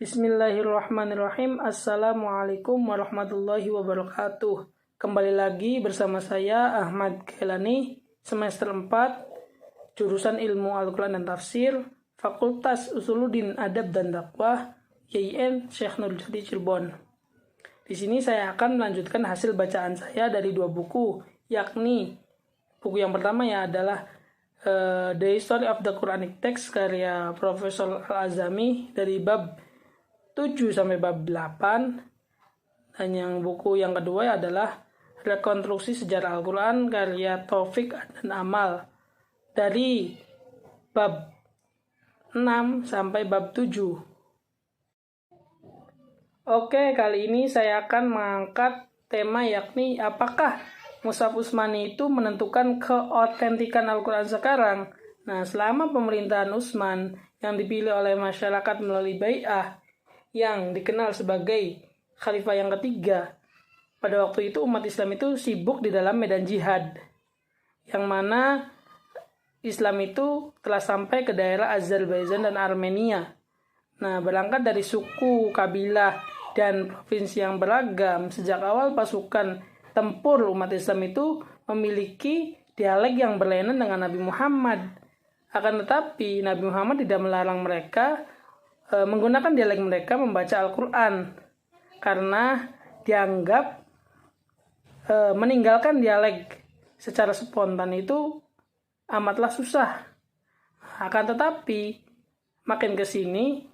Bismillahirrahmanirrahim. Assalamualaikum warahmatullahi wabarakatuh. Kembali lagi bersama saya Ahmad Gailani, semester 4, jurusan Ilmu Al-Quran dan Tafsir, Fakultas Usuluddin Adab dan Dakwah, YIN Syekh Nurul Jati Cirebon. Di sini saya akan melanjutkan hasil bacaan saya dari dua buku, yakni buku yang pertama adalah The History of the Quranic Text karya Profesor Al-Azami dari bab 7 sampai bab 8, dan yang buku yang kedua adalah Rekonstruksi Sejarah Al-Quran karya Taufik dan Amal dari bab 6 sampai bab 7. Oke, kali ini saya akan mengangkat tema yakni apakah Mushaf Utsmani itu menentukan keotentikan Al-Quran sekarang. Nah, selama pemerintahan Utsman yang dipilih oleh masyarakat melalui bai'ah yang dikenal sebagai Khalifah yang ketiga, pada waktu itu umat Islam itu sibuk di dalam medan jihad, yang mana Islam itu telah sampai ke daerah Azerbaijan dan Armenia. Nah, berangkat dari suku, kabilah, dan provinsi yang beragam, sejak awal pasukan tempur umat Islam itu memiliki dialek yang berlainan dengan Nabi Muhammad. Akan tetapi, Nabi Muhammad tidak melarang mereka menggunakan dialek mereka membaca Al-Quran, karena dianggap meninggalkan dialek secara spontan itu amatlah susah. Akan tetapi makin ke sini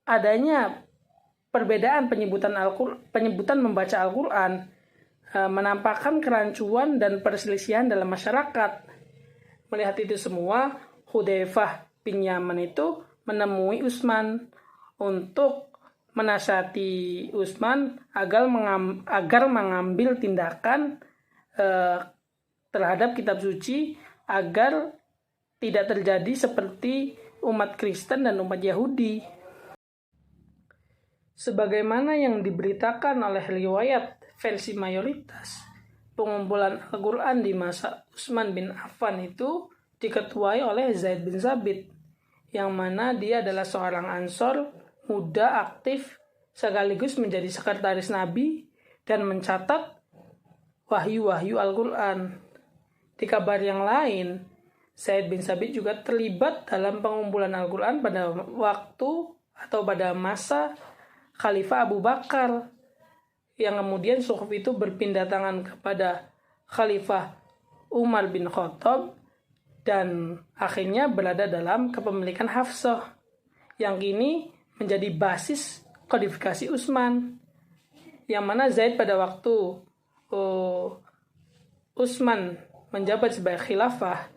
adanya perbedaan penyebutan membaca Al-Quran menampakkan kerancuan dan perselisihan dalam masyarakat. Melihat itu semua, Hudzaifah bin Yaman itu menemui Utsman untuk menasihati Utsman agar mengambil tindakan terhadap kitab suci agar tidak terjadi seperti umat Kristen dan umat Yahudi. Sebagaimana yang diberitakan oleh riwayat versi mayoritas, pengumpulan Al-Quran di masa Utsman bin Affan itu diketuai oleh Zaid bin Tsabit, yang mana dia adalah seorang Ansor muda aktif sekaligus menjadi sekretaris Nabi dan mencatat wahyu-wahyu Al-Quran. Di kabar yang lain, Zaid bin Tsabit juga terlibat dalam pengumpulan Al-Quran pada waktu atau pada masa Khalifah Abu Bakar, yang kemudian suhuf itu berpindah tangan kepada Khalifah Umar bin Khattab dan akhirnya berada dalam kepemilikan Hafsah, yang kini menjadi basis kodifikasi Utsman, yang mana Zaid pada waktu Utsman menjabat sebagai khilafah,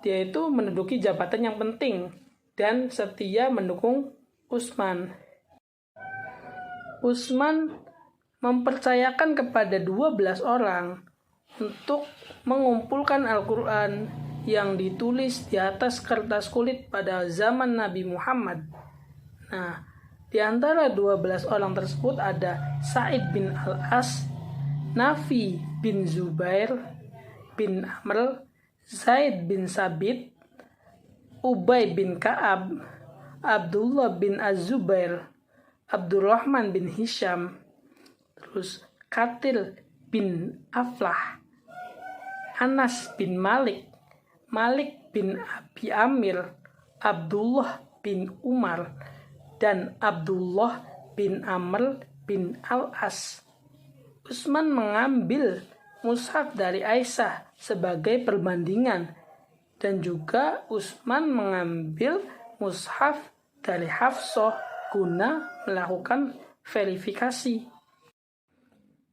dia itu menduduki jabatan yang penting dan setia mendukung Utsman. Utsman mempercayakan kepada 12 orang untuk mengumpulkan Al-Quran yang ditulis di atas kertas kulit pada zaman Nabi Muhammad. Nah, di antara 12 orang tersebut ada Sa'id bin Al-As, Nafi bin Zubair bin Amr, Zaid bin Sabit, Ubay bin Ka'ab, Abdullah bin Az-Zubair, Abdurrahman bin Hisham, terus Katil bin Aflah, Anas bin Malik, Malik bin Abi Amir, Abdullah bin Umar, dan Abdullah bin Amr bin Al-As. Utsman mengambil mushaf dari Aisyah sebagai perbandingan, dan juga Utsman mengambil mushaf dari Hafsah guna melakukan verifikasi.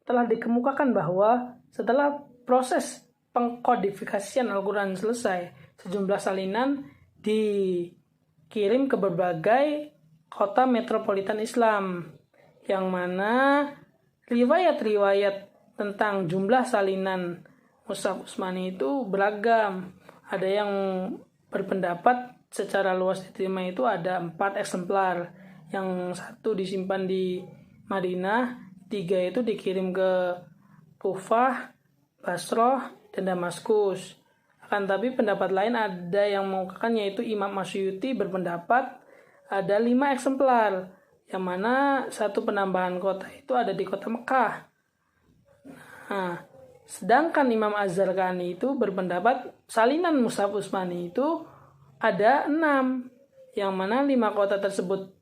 Telah dikemukakan bahwa setelah proses pengkodifikasian Al-Quran selesai, sejumlah salinan dikirim ke berbagai kota metropolitan Islam, yang mana riwayat-riwayat tentang jumlah salinan Mushaf Utsmani itu beragam. Ada yang berpendapat secara luas diterima itu ada 4 eksemplar, yang 1 disimpan di Madinah, 3 itu dikirim ke Kufah, Basrah, dan Damaskus. Akan tapi pendapat lain ada yang mengungkapkan, yaitu Imam Masyuti berpendapat ada 5 eksemplar yang mana satu penambahan kota itu ada di kota Mekah. Nah, sedangkan Imam Az-Zarqani itu berpendapat salinan Mushaf Utsmani itu ada 6, yang mana 5 kota tersebut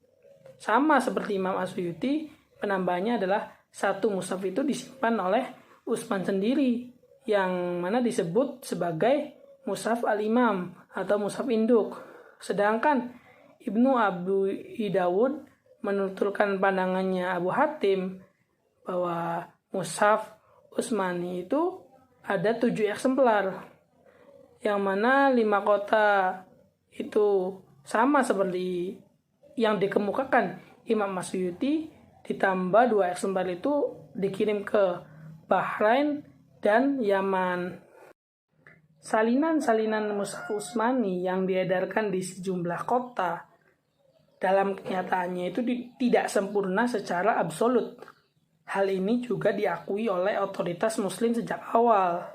sama seperti Imam As-Suyuti. Penambahannya adalah satu mushaf itu disimpan oleh Utsman sendiri, yang mana disebut sebagai Mushaf Al-Imam atau Mushaf Induk. Sedangkan Ibnu Abu Dawud menuturkan pandangannya Abu Hatim bahwa Mushaf Utsmani itu ada 7 eksemplar, yang mana 5 kota itu sama seperti yang dikemukakan Imam As-Suyuti, ditambah 2 eksemplar itu dikirim ke Bahrain dan Yaman. Salinan-salinan Mushaf Utsmani yang diedarkan di sejumlah kota dalam kenyataannya itu tidak sempurna secara absolut. Hal ini juga diakui oleh otoritas muslim sejak awal.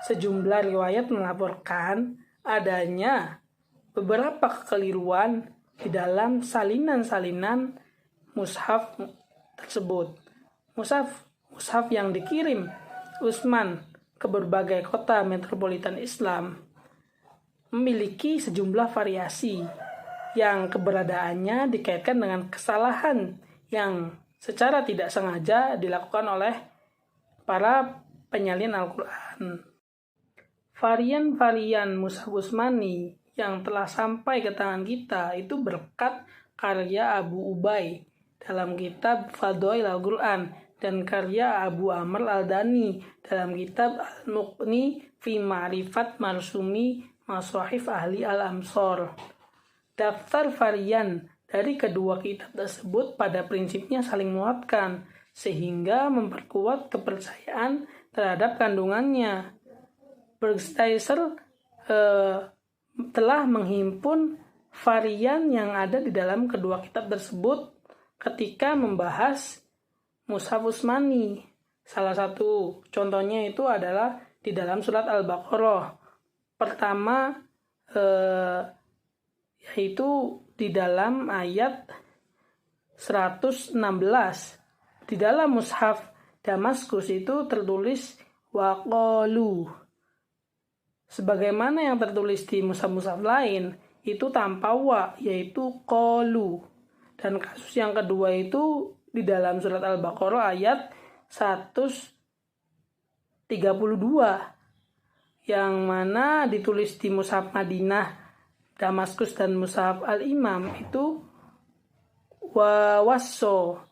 Sejumlah riwayat melaporkan adanya beberapa kekeliruan di dalam salinan-salinan mushaf tersebut. Mushaf yang dikirim Utsman ke berbagai kota metropolitan Islam memiliki sejumlah variasi yang keberadaannya dikaitkan dengan kesalahan yang secara tidak sengaja dilakukan oleh para penyalin Al-Quran. Varian-varian Mushaf Utsmani yang telah sampai ke tangan kita itu berkat karya Abu Ubay dalam kitab Fadhail Al-Quran dan karya Abu Amr Al-Dani dalam kitab Al-Muqni fi Ma'rifat Marsumi Masahif Ahli Al-Amsor. Daftar varian dari kedua kitab tersebut pada prinsipnya saling menguatkan, sehingga memperkuat kepercayaan terhadap kandungannya. Bergsteiser telah menghimpun varian yang ada di dalam kedua kitab tersebut ketika membahas Mushaf Utsmani. Salah satu contohnya itu adalah di dalam surat Al-Baqarah. Pertama, yaitu di dalam ayat 116. Di dalam mushaf Damaskus itu tertulis waqalu. Sebagaimana yang tertulis di mushaf-mushaf lain itu tanpa wa, yaitu qalu. Dan kasus yang kedua itu di dalam surat Al-Baqarah ayat 132, yang mana ditulis di mushaf Madinah Damaskus dan mushaf Al-Imam itu wawasso.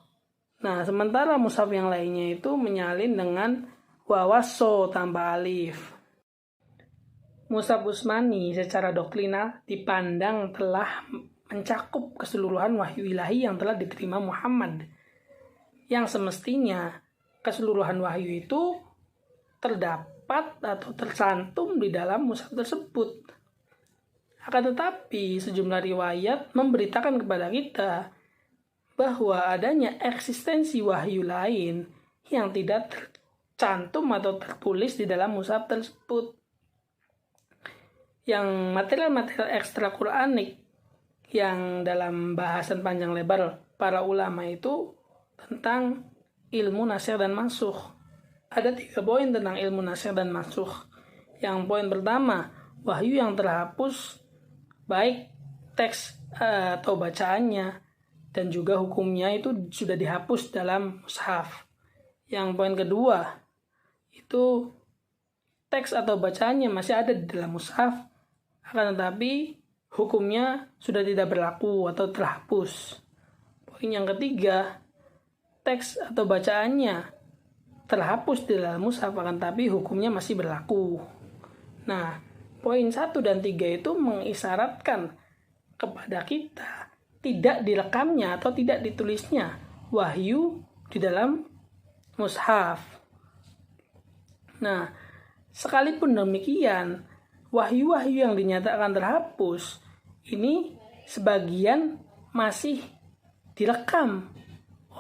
Nah, sementara mushaf yang lainnya itu menyalin dengan wawasso tanpa alif. Mushaf Utsmani secara doktrinal dipandang telah mencakup keseluruhan wahyu ilahi yang telah diterima Muhammad, yang semestinya keseluruhan wahyu itu terdapat atau tercantum di dalam mushaf tersebut. Akan tetapi sejumlah riwayat memberitakan kepada kita bahwa adanya eksistensi wahyu lain yang tidak tercantum atau tertulis di dalam mushaf tersebut. Yang material-material ekstra Quranik yang dalam bahasan panjang lebar para ulama itu tentang ilmu nasikh dan mansukh. Ada 3 poin tentang ilmu nasikh dan mansukh. Yang poin pertama, wahyu yang terhapus baik teks atau bacaannya dan juga hukumnya itu sudah dihapus dalam mushaf. Yang poin kedua, itu teks atau bacaannya masih ada di dalam mushaf, akan tetapi hukumnya sudah tidak berlaku atau terhapus. Poin yang ketiga, teks atau bacaannya terhapus di dalam mushaf, akan tetapi hukumnya masih berlaku. Nah, poin 1 dan 3 itu mengisyaratkan kepada kita tidak direkamnya atau tidak ditulisnya wahyu di dalam mushaf. Nah, sekalipun demikian, wahyu-wahyu yang dinyatakan terhapus ini sebagian masih direkam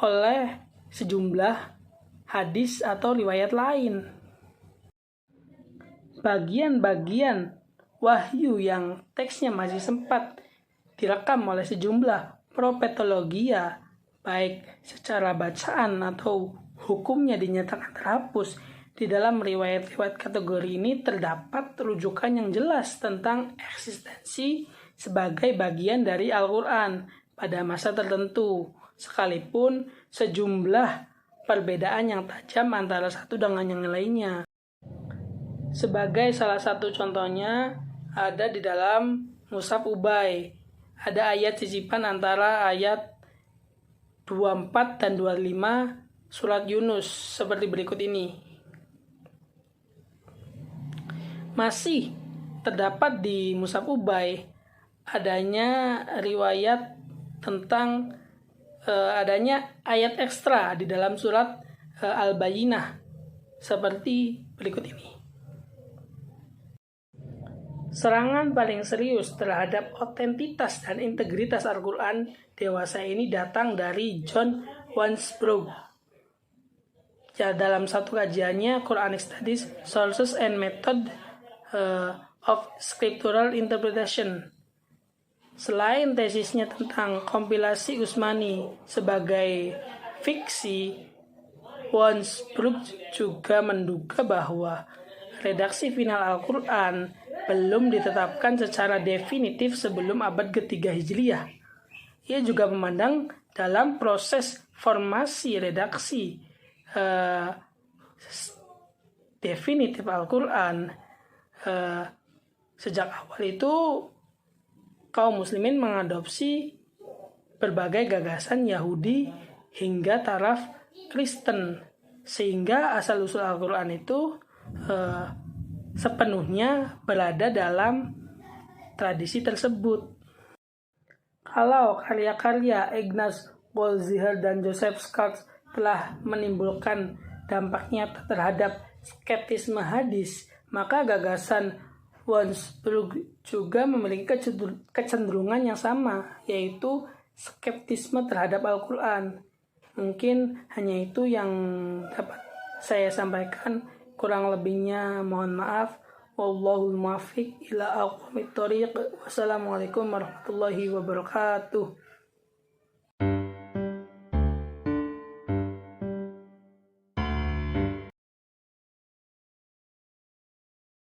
oleh sejumlah hadis atau riwayat lain. Bagian-bagian wahyu yang teksnya masih sempat direkam oleh sejumlah propetologia baik secara bacaan atau hukumnya dinyatakan terhapus. Di dalam riwayat-riwayat kategori ini terdapat rujukan yang jelas tentang eksistensi sebagai bagian dari Al-Quran pada masa tertentu, sekalipun sejumlah perbedaan yang tajam antara satu dengan yang lainnya. Sebagai salah satu contohnya ada di dalam Mushaf Ubay. Ada ayat sisipan antara ayat 24 dan 25 surat Yunus seperti berikut ini. Masih terdapat di Mushaf Ubay adanya riwayat tentang adanya ayat ekstra di dalam surat Al-Bayyinah seperti berikut ini. Serangan paling serius terhadap otentitas dan integritas Al-Quran dewasa ini datang dari John Wansbrough. Dalam satu kajiannya, Quranic Studies, Sources and Method of Scriptural Interpretation. Selain tesisnya tentang kompilasi Utsmani sebagai fiksi, Wansbrough juga menduga bahwa redaksi final Al-Quran belum ditetapkan secara definitif sebelum abad ke-3 Hijriah. Ia juga memandang dalam proses formasi redaksi definitif Al-Quran sejak awal itu kaum muslimin mengadopsi berbagai gagasan Yahudi hingga taraf Kristen, sehingga asal-usul Al-Quran itu sepenuhnya berada dalam tradisi tersebut. Kalau karya-karya Ignaz Goldziher dan Joseph Scott telah menimbulkan dampak nyata terhadap skeptisme hadis, maka gagasan Wansbrough juga memiliki kecenderungan yang sama, yaitu skeptisme terhadap Al-Quran. Mungkin hanya itu yang dapat saya sampaikan. Kurang lebihnya mohon maaf. Wallahul muwaffiq ila aqwamit thoriq. Wassalamualaikum warahmatullahi wabarakatuh.